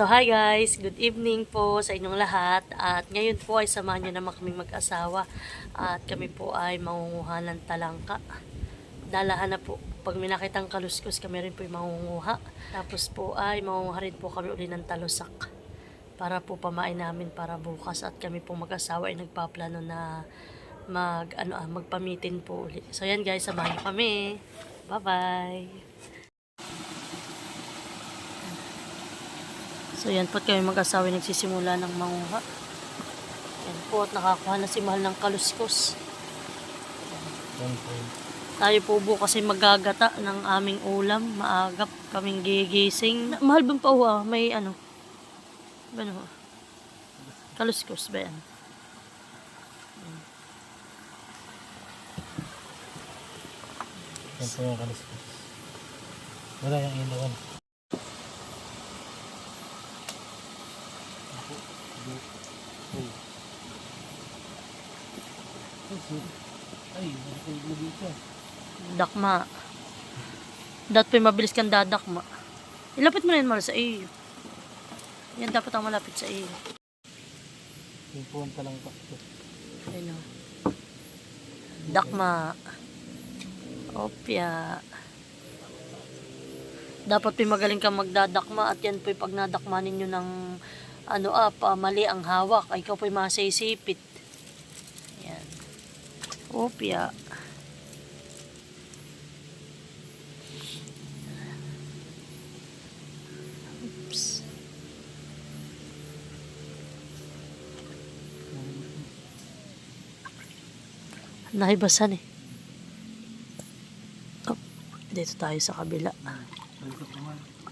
So hi guys, good evening po sa inyong lahat. At ngayon po ay samahan nyo naman kaming mag-asawa. At kami po ay mangunguha ng talangka. Dalahan na po. Pag may nakitang kaluskos, kami rin po ay mangunguha. Tapos po ay mangunguha rin po kami uli ng talusak. Para po pamain namin para bukas. At kami po mag-asawa ay nagpaplano na magpamitin po uli. So yan guys, samahan nyo kami. Bye bye! So yan po kami mag-asawa nagsisimula ng manguha. Yan po at nakakuha na si Mahal ng kaluskos. Tayo po bukas ay magagata ng aming ulam. Maagap kaming gigising. Mahal bang pauha? May ano? Kaluskos ba yan? Yan po yung kaluskos. Wala yung ilawan. Ay, nakapagod dito. Dakma. Dapat po mabilis kang dadakma. Ilapit mo na yun Mahal sa iyo. Yan dapat ang malapit sa iyo. Yung punta lang pa. Ayun o. Dakma. Opya. Dapat po magaling kang magdadakma at yan po pag nadakma ninyo ng mali ang hawak ay ikaw po masisipit. Yan. Opya. Oops. Nahibasan eh. Oh, dito tayo sa kabila.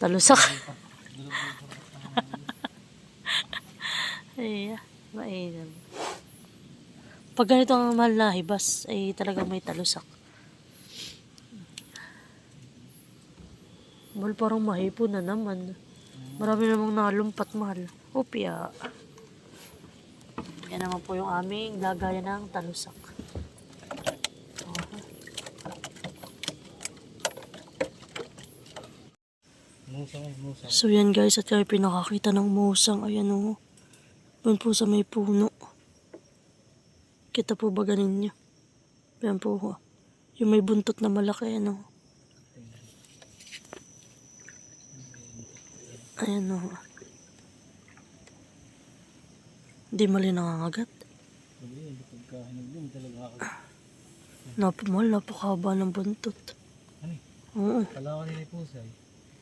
Talusak. Ay, mainam. Pag ganito ang mahal na hibas, ay talagang may talusak. Mahal parang mahipo na naman. Marami namang nalumpat Mahal. Opya. Yan naman po yung aming lagayan ng talusak. Musang. So yan guys, at kami pinakakita ng musang. Ayan o. Doon po sa may puno. Kita po ba ganin nyo? Ayan po ho. Yung may buntot na malaki. Ayan o. Ayan o. Hindi mali nangangagat. Mahal, napakahaba ng buntot. Ano? Oo. Kala ko nila yung pusay.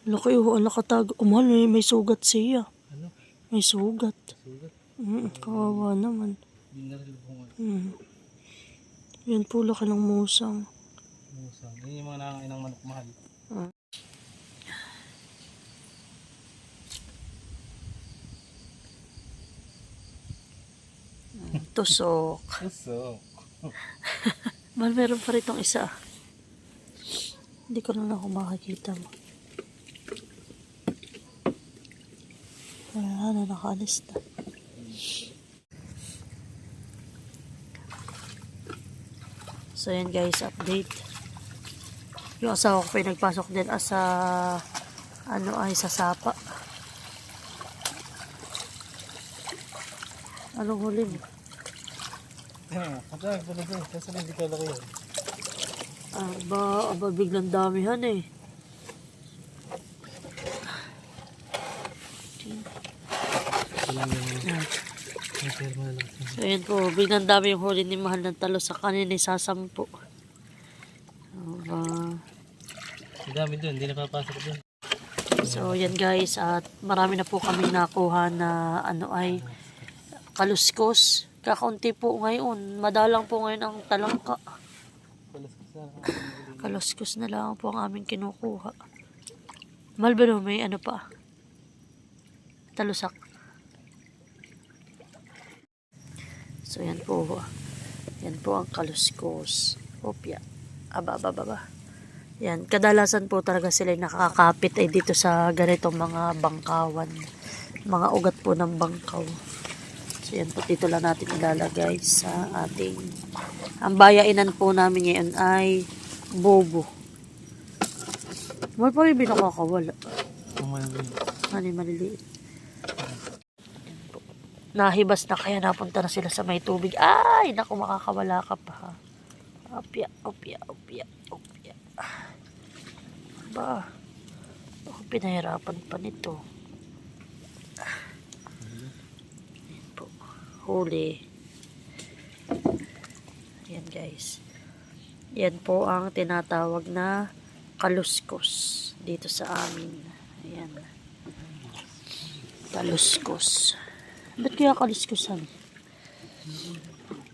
Laki o, nakatago. Mahal, may sugat siya. Ano? May sugat. Sugat? Kawawa naman. Binaril po nga. Yan po, laki ng musang. Musang. Yan yung mga nangangainang manok Mahal. Tusok. Pusok. Mahal, meron pa rin isa. Hindi ko na ako makakita mo. Wala na, nakaalis na. So yan guys, update. Yung asawa ko pa yung nagpasok din sa sa sapa. Anong huli mo? Patay, patay. Kasi hindi ka laki yun. Aba, biglang damihan eh. So yun po, biglang dami yung huli ni Mahal ng talo sa kanina isasampo. Ang dami dun, hindi napapasok dun. So yan guys, at marami na po kami nakuha na kaluskos. Kakaunti po ngayon, madalang po ngayon ang talangka. Kaluskos na lang po ang aming kinukuha. Mahal ba no, may pa? Talusak. So yan po. Yan po ang kaluskos. Opya. Aba. Yan. Kadalasan po talaga sila nakakapit ay dito sa ganitong mga bangkawan. Mga ugat po ng bangkaw. So yan po, dito lang natin ilalagay sa ating... Ang bayainan po namin ngayon ay bobo. Mahal pa rin binakakawala. Ang maliliit. Maliliit. nahibas na kaya napunta na sila sa may tubig. Ay, naku, makakawala ka pa. Opya, opya, opya, opya. Ba, ako pinahirapan pa nito. Ayan po, huli. Ayan guys. Yan po ang tinatawag na kaluskos dito sa amin. Ayan. Kaluskos. Ba't kaya kaluskosan?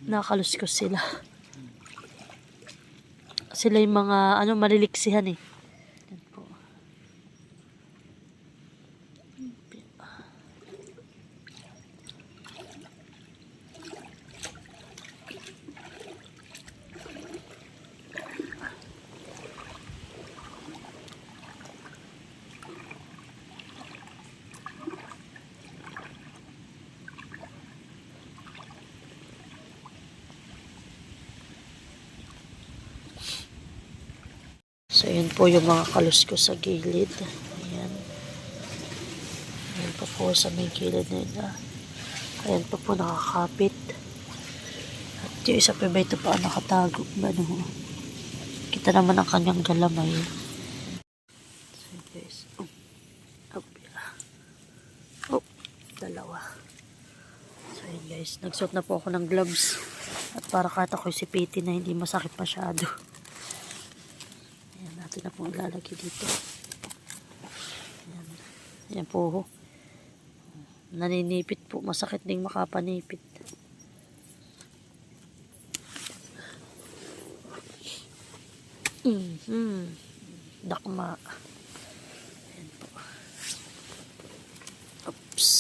Nakaluskos sila. Sila yung mga maliliksihan eh. Yan po. So, yun po yung mga kaluskos sa gilid. Ayan. Ayan pa po sa may gilid nila. Ayan pa po nakakapit. At yung isa pa ba ito pa nakatago. Ano, kita naman ang kanyang galamay. So, guys. Dalawa. So, yun guys. Nagsuot na po ako ng gloves. At para kahit ako'y sipitin na hindi masakit masyado. Ito na pong ilalagay dito. Ayan. Ayan po. Naninipit po. Masakit ding makapanipit. Dakma. Ayan po. Oops.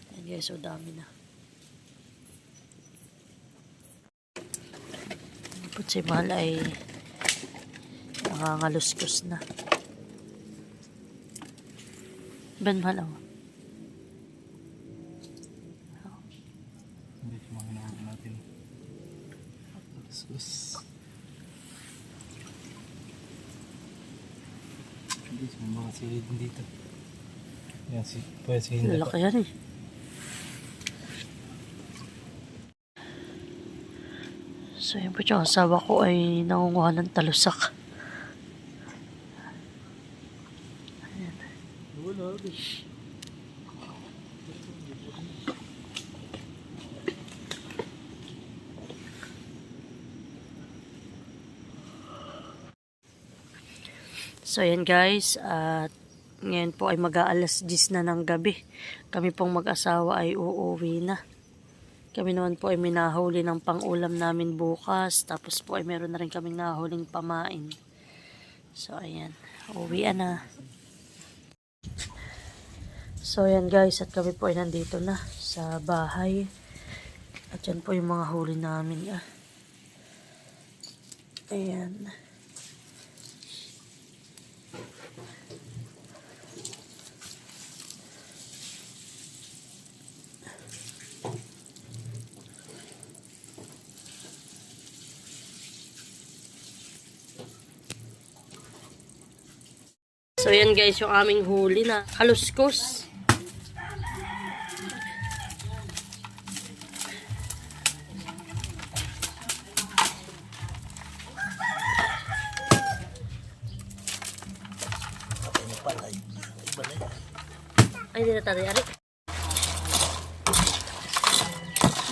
Ayan guys. So dami na. Ayan si Mahal ay nangangaluskos na. Ben Mahal ako. Hindi kumain natin. Sus. Hindi, may mga silid din dito. Yan, pwede si Hinda. Lalaki yan eh. So yun po yung asawa ko ay nangunguha ng talusak. So yan guys, at ngayon po ay mag-aalas 10 na ng gabi. Kami pong mag-asawa ay uuwi na. Kami naman po ay minahuli ng pang-ulam namin bukas. Tapos po ay meron na rin kaming nahuling pamain. So ayan, uuwian na. So ayan guys, at kami po ay nandito na sa bahay. At yan po yung mga huli namin. Ayan. So yan guys, yung aming huli na kaluskos. Ay, hindi na tayo. Ari.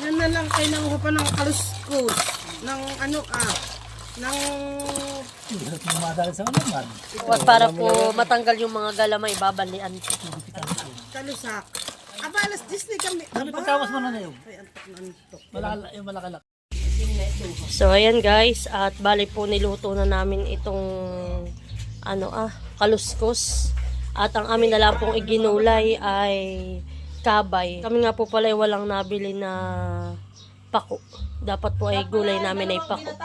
Yan na lang kayo nanguha pa ng kaluskos. Ng Madali sa naman. At para po matanggal yung mga galamay, babalian. kalusak. Aba, alas 10 na kami. Ano pagkawas mo na yun? Ay, antok na antok. Yung malakalak. So ayan guys, at bali po niluto na namin itong kaluskos. At ang amin na lang pong iginulay ay kabay. Kami nga po pala ay walang nabili na pako. Dapat po ay gulay namin ay pako.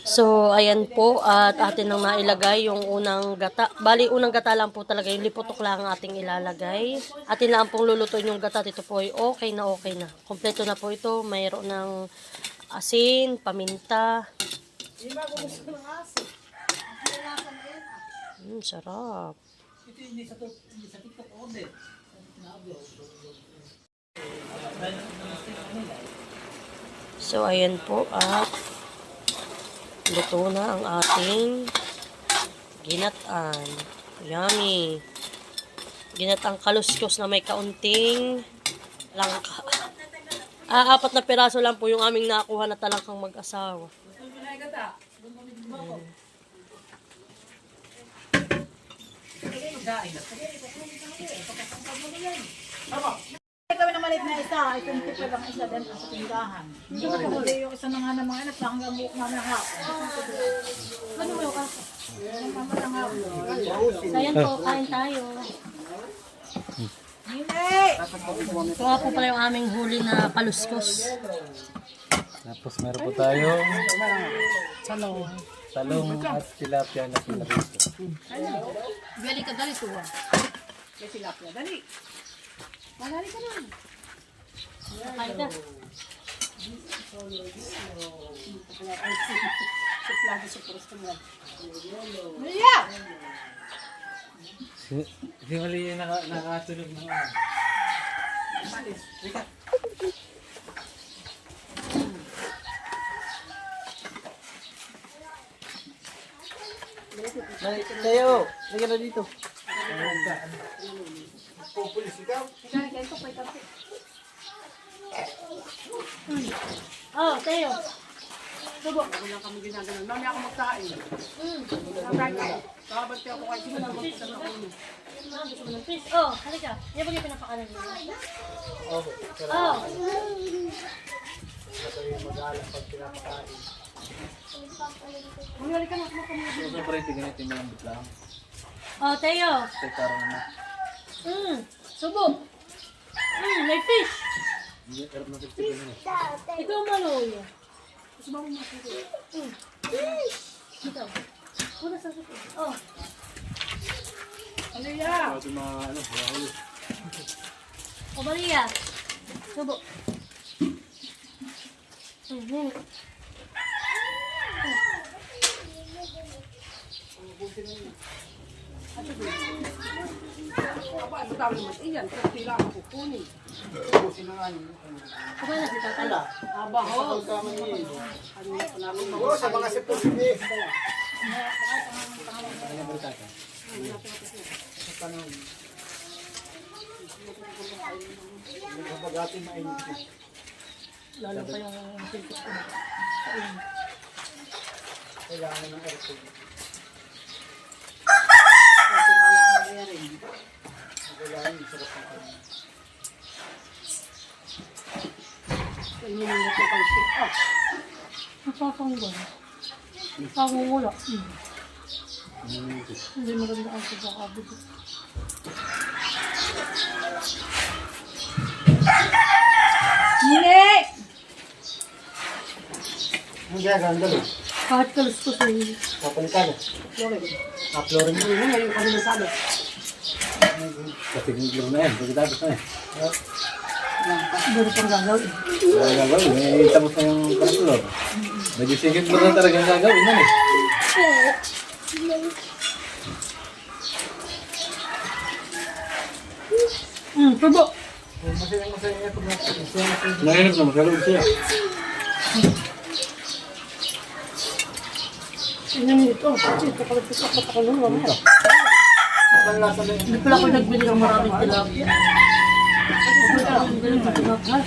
So ayan po, at atin nang nailagay yung unang gata. Bali unang gata lang po talaga, yung lipotok lang ang ating ilalagay. Atin lang pong lulutuin yung gata. Ito po ay okay na okay na. Kompleto na po ito. Mayroon ng asin, paminta. Di ba kung gusto ng asin? Sarap. So, ayan po at luto na ang ating ginataan. Yummy. Ginataang kaluskos na may kaunting langka. 4 na piraso lang po yung aming nakuha na talangkang mag-asawa. Kami na maliit na isa, ay 25 ang isa din sa tindahan. Hindi yung isa na nga ng mga anak, hanggang buhok namin ang hapon. Ano mo yung kaso? Ang mama ng hapon. So, ayan po, kain tayo. Hindi! Ito nga po pala yung aming huli na kaluskos. Tapos meron po tayong talong at tilapia na pinarito. Bili ka dali tuwa. Kaya sila po, dali. Malari ka na. Kain ka. Maria! Si Mali yung nakatulog na nga. Tayo, lagyan na dito. Oh, tayo. Wala kami ginagawa. Mami ako magkain. Nakain ka. Kakabante ako kahit sino na magpunta na ulo. Gusto mo ng fish? Oh, halika. Yan ba yung pinapakanan niyo? Oh. Mangyari ka na ako kami. Siyempre, tignan yung malambot lang. Oh, tayo. Kaya parang na. Subo. May fish. Hindi, pero nasagsigan na. Ikaw maluyo. Ito. Una sa subo. Oh. Ano yan? Ito mga mahuli. O, Maria. Subo. Aba, ang dami naman. Iyan, kasi lang ako kukunin. Kumain na si tatay. Aba, ho. Sa mga sipursi. Lalo pa yung pintos ko. Kailangan ng aircon. Napapanggal. Napapangula. Hindi maganda ang pagkakabit. Hindi! Ang gagawin dalo. Kahit kalustos na yun. Kapalitan. Uploading mo. Ngayon kami nasabi. Kasi niglo na yan. Pagkatapos na yan. Pero pang gagawin. Wala gagawin. Eh, tapos na yung pag-upload. Medyo sigit mo na talaga gagawin na eh. Tubo. Nahinap na masalog siya. Tingnan mo ito. Ito pala ito sa kalong mamaya. Hindi pala ako nagbili ng maraming tilapia. Hindi pala ako nagbili ng tilapia.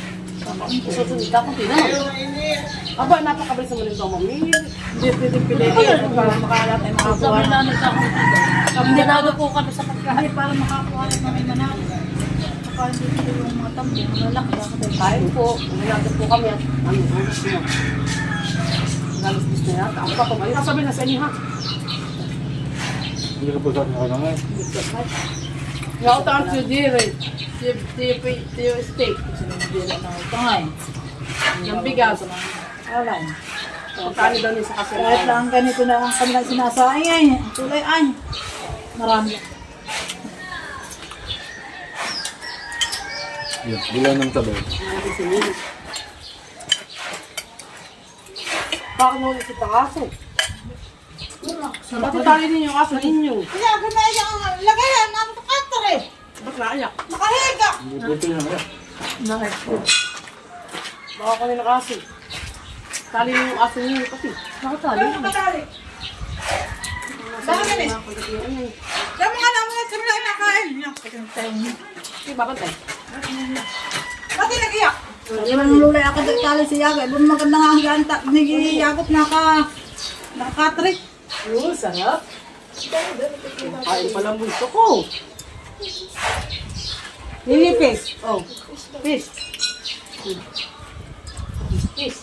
Susunod ako, tingnan. Aba, napakabilis naman ito, mami. Hindi pwede piliin para makahanap tayo makakuha. Sabi namin sa akin. Hindi na po kami sa pagkain. Hindi, para makakuha rin namin manalo. Baka hindi sila yung mga tambo, malalaki. Ako tayo Kain po. Nagagad po kami at ano, gusto niya. Galos gusto niya. Ako pa po. Ayun, sabi na sa inyo ha. Hindi ka po sa akin ako ngayon. Nautaan si Dire. Tiyo steak. Pangay. Yung bigas. Alay. Pagkano daw niya sa Kahit kasalanan. lang ganito na ang kanilang sinasaing ay, ang tulay ay. Marami. Yun, bila ng tabay. Baka mo ulit si Pakaso. Pati tali ninyo yung aso ninyo. Kaya ganun yung lagayan ng kater eh. Ba't naiyak? Nakahiga. Buti na naman. Nakit po. Baka ko rin nakaso. Tali ninyo yung aso ninyo pati. Nakatali. Nakatali. Bakit gabi? Kami nga naman sa mga nakain. Sige, babantay. Bakit nag-iyak? Hindi man lulay ako tali si Yaga. Doon maganda nga ang ganta. Nag-iyagot nakakatrik. Oo, sarap. Kain pa lang gusto ko. Nilipis. Oh, fish. Fish.